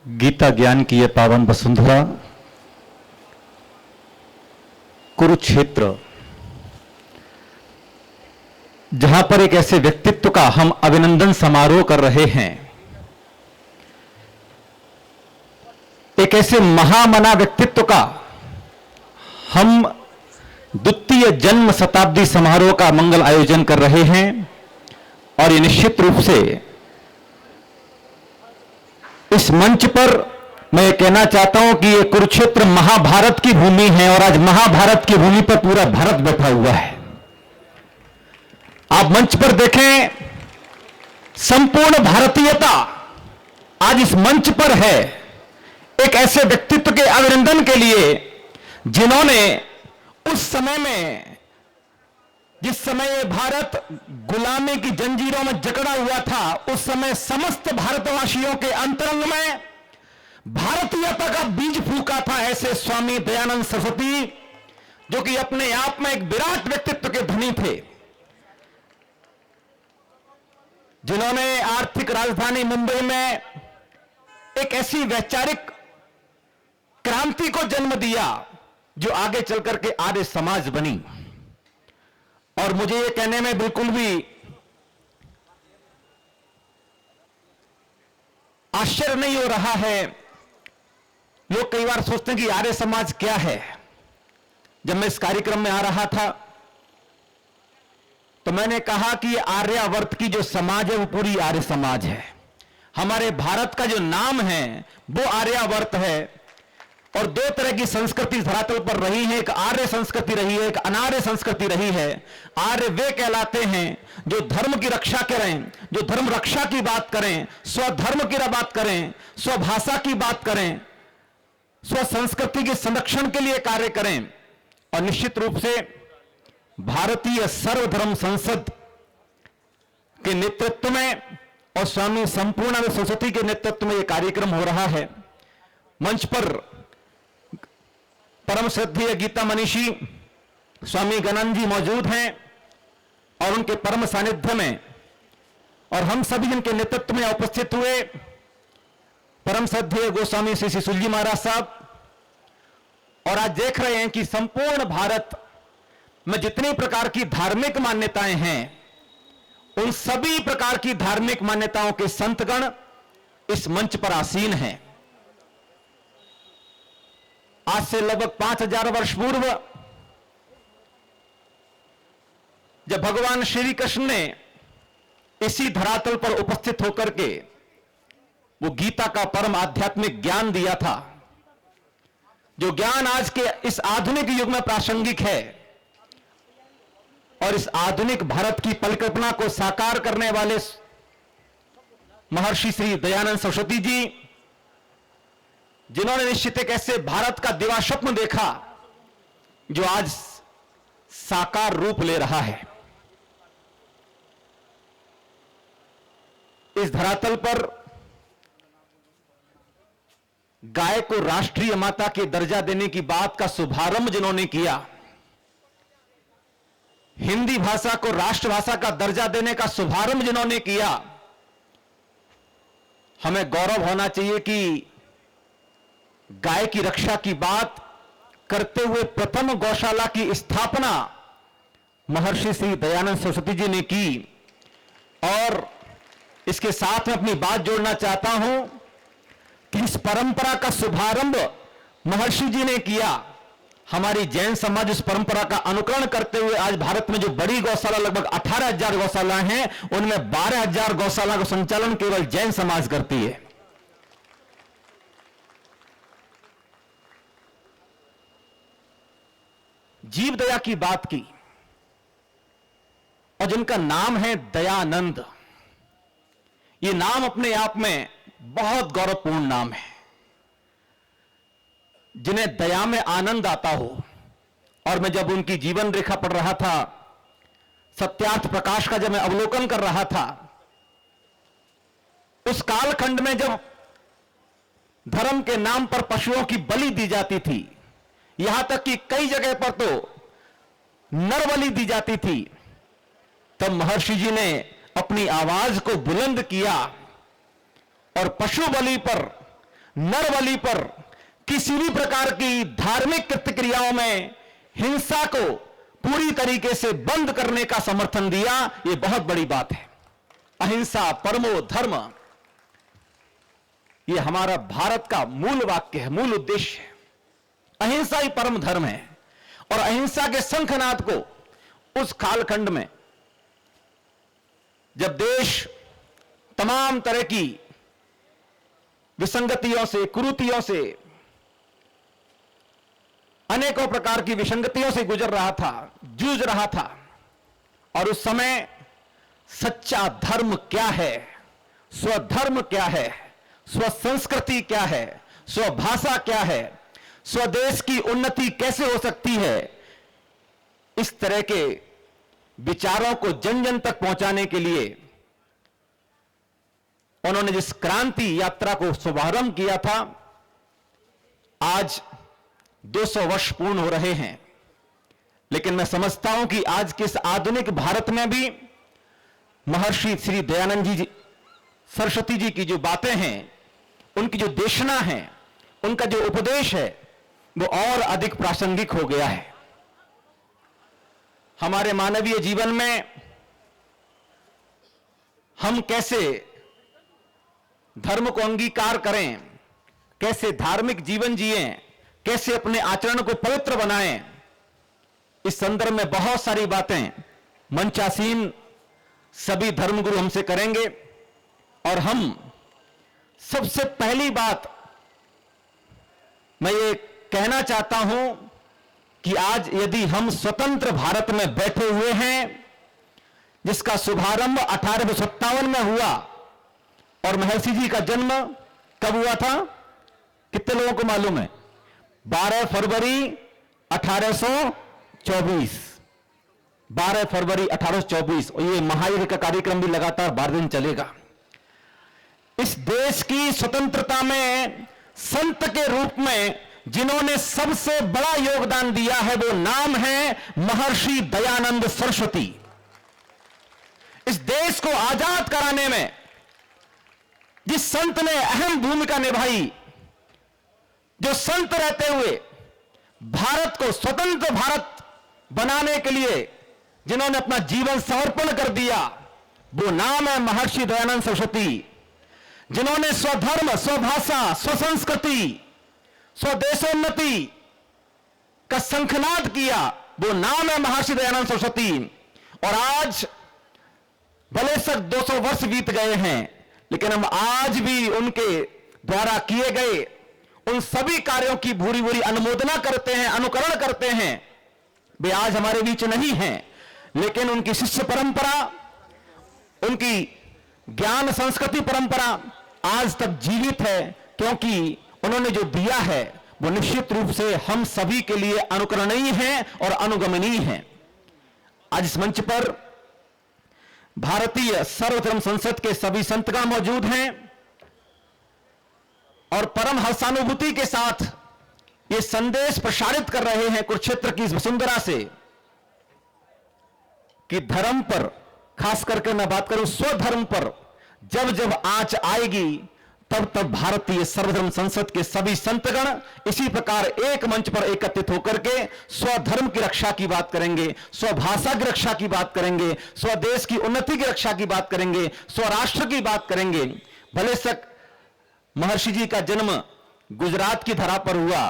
गीता ज्ञान की यह पावन वसुंधरा कुरुक्षेत्र, जहां पर एक ऐसे व्यक्तित्व का हम अभिनंदन समारोह कर रहे हैं, एक ऐसे महामना व्यक्तित्व का हम द्वितीय जन्म शताब्दी समारोह का मंगल आयोजन कर रहे हैं। और ये निश्चित रूप से इस मंच पर मैं कहना चाहता हूं कि ये कुरुक्षेत्र महाभारत की भूमि है और आज महाभारत की भूमि पर पूरा भारत बैठा हुआ है। आप मंच पर देखें, संपूर्ण भारतीयता आज इस मंच पर है, एक ऐसे व्यक्तित्व के अभिनंदन के लिए जिन्होंने उस समय में, जिस समय ये भारत गुलामी की जंजीरों में जकड़ा हुआ था, उस समय समस्त भारतवासियों के अंतरंग में भारतीयता का बीज फूंका था। ऐसे स्वामी दयानंद सरस्वती, जो कि अपने आप में एक विराट व्यक्तित्व के धनी थे, जिन्होंने आर्थिक राजधानी मुंबई में एक ऐसी वैचारिक क्रांति को जन्म दिया जो आगे चलकर के आर्य समाज बनी। और मुझे यह कहने में बिल्कुल भी आश्चर्य नहीं हो रहा है। लोग कई बार सोचते हैं कि आर्य समाज क्या है। जब मैं इस कार्यक्रम में आ रहा था तो मैंने कहा कि ये आर्यावर्त की जो समाज है वो पूरी आर्य समाज है। हमारे भारत का जो नाम है वो आर्यावर्त है। और दो तरह की संस्कृति धरातल पर रही है, एक आर्य संस्कृति रही है, एक अनार्य संस्कृति रही है। आर्य वे कहलाते हैं जो धर्म की रक्षा करें, जो धर्म रक्षा की बात करें, स्वधर्म की बात करें, स्वभाषा की बात करें, स्व संस्कृति के संरक्षण के लिए कार्य करें। और निश्चित रूप से भारतीय सर्वधर्म संसद के नेतृत्व में और स्वामी संपूर्णानंद सरस्वती के नेतृत्व में यह कार्यक्रम हो रहा है। मंच पर परम श्रद्धेय गीता मनीषी स्वामी गणानंद जी मौजूद हैं और उनके परम सानिध्य में और हम सभी जिनके नेतृत्व में उपस्थित हुए परम श्रद्धेय गोस्वामी श्री शिशुल जी महाराज साहब। और आज देख रहे हैं कि संपूर्ण भारत में जितनी प्रकार की धार्मिक मान्यताएं हैं, उन सभी प्रकार की धार्मिक मान्यताओं के संतगण इस मंच पर आसीन हैं। आज से लगभग 5000 वर्ष पूर्व जब भगवान श्री कृष्ण ने इसी धरातल पर उपस्थित होकर के वो गीता का परम आध्यात्मिक ज्ञान दिया था, जो ज्ञान आज के इस आधुनिक युग में प्रासंगिक है। और इस आधुनिक भारत की परिकल्पना को साकार करने वाले महर्षि श्री दयानंद सरस्वती जी, जिन्होंने निश्चित एक ऐसे भारत का दिवा स्वप्न देखा जो आज साकार रूप ले रहा है। इस धरातल पर गाय को राष्ट्रीय माता के दर्जा देने की बात का शुभारंभ जिन्होंने किया, हिंदी भाषा को राष्ट्रभाषा का दर्जा देने का शुभारंभ जिन्होंने किया, हमें गौरव होना चाहिए कि गाय की रक्षा की बात करते हुए प्रथम गौशाला की स्थापना महर्षि श्री दयानंद सरस्वती जी ने की। और इसके साथ में अपनी बात जोड़ना चाहता हूं कि इस परंपरा का शुभारंभ महर्षि जी ने किया। हमारी जैन समाज इस परंपरा का अनुकरण करते हुए आज भारत में जो बड़ी गौशाला लगभग 18,000 गौशाला हैं, उनमें 12,000 गौशाला का संचालन केवल जैन समाज करती है। जीव दया की बात की और जिनका नाम है दयानंद, ये नाम अपने आप में बहुत गौरवपूर्ण नाम है। जिन्हें दया में आनंद आता हो। और मैं जब उनकी जीवन रेखा पढ़ रहा था, सत्यार्थ प्रकाश का जब मैं अवलोकन कर रहा था, उस कालखंड में जब धर्म के नाम पर पशुओं की बलि दी जाती थी, यहां तक कि कई जगह पर तो नरबलि दी जाती थी, तब महर्षि जी ने अपनी आवाज को बुलंद किया और पशु बलि पर नर बलि पर किसी भी प्रकार की धार्मिक प्रतिक्रियाओं में हिंसा को पूरी तरीके से बंद करने का समर्थन दिया, यह बहुत बड़ी बात है। अहिंसा परमो धर्म, यह हमारा भारत का मूल वाक्य है, मूल उद्देश्य है। अहिंसा ही परम धर्म है। और अहिंसा के शंखनाद को उस कालखंड में जब देश तमाम तरह की विसंगतियों से, कुरीतियों से, अनेकों प्रकार की विसंगतियों से गुजर रहा था, जूझ रहा था, और उस समय सच्चा धर्म क्या है, स्वधर्म क्या है, स्वसंस्कृति क्या है, स्वभाषा क्या है, स्वदेश की उन्नति कैसे हो सकती है, इस तरह के विचारों को जन जन तक पहुंचाने के लिए उन्होंने जिस क्रांति यात्रा को शुभारंभ किया था, आज 200 वर्ष पूर्ण हो रहे हैं। लेकिन मैं समझता हूं कि आज के इस आधुनिक भारत में भी महर्षि श्री दयानंद जी सरस्वती जी की जो बातें हैं, उनकी जो देशना है, उनका जो उपदेश है, वो और अधिक प्रासंगिक हो गया है। हमारे मानवीय जीवन में हम कैसे धर्म को अंगीकार करें, कैसे धार्मिक जीवन जिएं, कैसे अपने आचरण को पवित्र बनाएं, इस संदर्भ में बहुत सारी बातें मंचासीन सभी धर्मगुरु हमसे करेंगे। और हम सबसे पहली बात मैं ये कहना चाहता हूं कि आज यदि हम स्वतंत्र भारत में बैठे हुए हैं, जिसका शुभारंभ 1857 में हुआ, और महर्षि जी का जन्म कब हुआ था, कितने लोगों को मालूम है? 12 फरवरी 1824। 12 फरवरी 1824। और ये महायज्ञ का कार्यक्रम भी लगातार 12 दिन चलेगा। इस देश की स्वतंत्रता में संत के रूप में जिन्होंने सबसे बड़ा योगदान दिया है, वो नाम है महर्षि दयानंद सरस्वती। इस देश को आजाद कराने में जिस संत ने अहम भूमिका निभाई, जो संत रहते हुए भारत को स्वतंत्र भारत बनाने के लिए जिन्होंने अपना जीवन समर्पण कर दिया, वो नाम है महर्षि दयानंद सरस्वती। जिन्होंने स्वधर्म, स्वभाषा, स्वसंस्कृति, स्वदेशोन्नति का शंखनाद किया, वो नाम है महर्षि दयानंद सरस्वती। और आज भले सक 200 वर्ष बीत गए हैं, लेकिन हम आज भी उनके द्वारा किए गए उन सभी कार्यों की भूरी भूरी अनुमोदना करते हैं, अनुकरण करते हैं। वे आज हमारे बीच नहीं हैं, लेकिन उनकी शिष्य परंपरा, उनकी ज्ञान संस्कृति परंपरा आज तक जीवित है, क्योंकि उन्होंने जो दिया है वो निश्चित रूप से हम सभी के लिए अनुकरणीय है और अनुगमनीय है। आज इस मंच पर भारतीय सर्वधर्म संसद के सभी संतगण मौजूद हैं और परम हर्षानुभूति के साथ ये संदेश प्रसारित कर रहे हैं कुरुक्षेत्र की इस वसुंधरा से कि धर्म पर, खास करके मैं बात करूं स्वधर्म पर, जब जब आंच आएगी तब तब भारतीय सर्वधर्म संसद के सभी संतगण इसी प्रकार एक मंच पर एकत्रित होकर के स्वधर्म की रक्षा की बात करेंगे, स्वभाषा की रक्षा की बात करेंगे, स्वदेश की उन्नति की रक्षा की बात करेंगे, स्वराष्ट्र की बात करेंगे। भले सक महर्षि जी का जन्म गुजरात की धरा पर हुआ,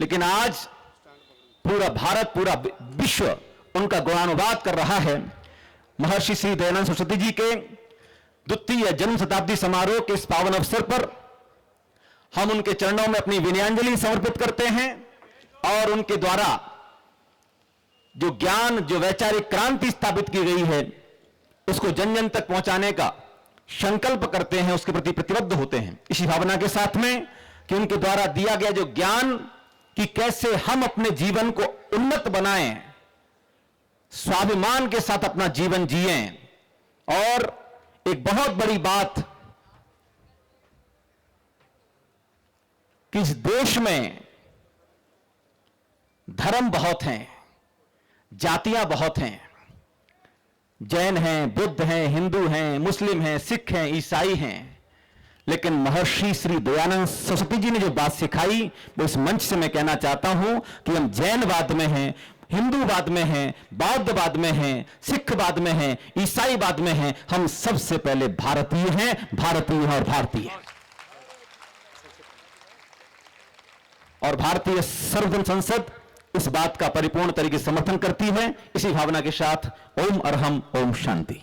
लेकिन आज पूरा भारत, पूरा विश्व उनका गुणानुवाद कर रहा है। महर्षि श्री दयानंद सरस्वती जी के द्वितीय जन्म शताब्दी समारोह के इस पावन अवसर पर हम उनके चरणों में अपनी विनयाञ्जलि समर्पित करते हैं और उनके द्वारा जो ज्ञान, जो वैचारिक क्रांति स्थापित की गई है, उसको जन जन तक पहुंचाने का संकल्प करते हैं, उसके प्रति प्रतिबद्ध होते हैं, इसी भावना के साथ में कि उनके द्वारा दिया गया जो ज्ञान कि कैसे हम अपने जीवन को उन्नत बनाएं, स्वाभिमान के साथ अपना जीवन जिएं। और एक बहुत बड़ी बात कि इस देश में धर्म बहुत हैं, जातियां बहुत हैं, जैन हैं, बुद्ध हैं, हिंदू हैं, मुस्लिम हैं, सिख हैं, ईसाई हैं, लेकिन महर्षि श्री दयानंद सरस्वती जी ने जो बात सिखाई वो इस मंच से मैं कहना चाहता हूं कि हम जैनवाद में हैं, हिंदूवाद में हैं, बौद्धवाद में हैं, सिखवाद में हैं, ईसाईवाद में हैं, हम सबसे पहले भारतीय हैं, भारतीय और भारतीय। और भारतीय सर्वधर्म संसद इस बात का परिपूर्ण तरीके से समर्थन करती है। इसी भावना के साथ ओम अरहम, ओम शांति।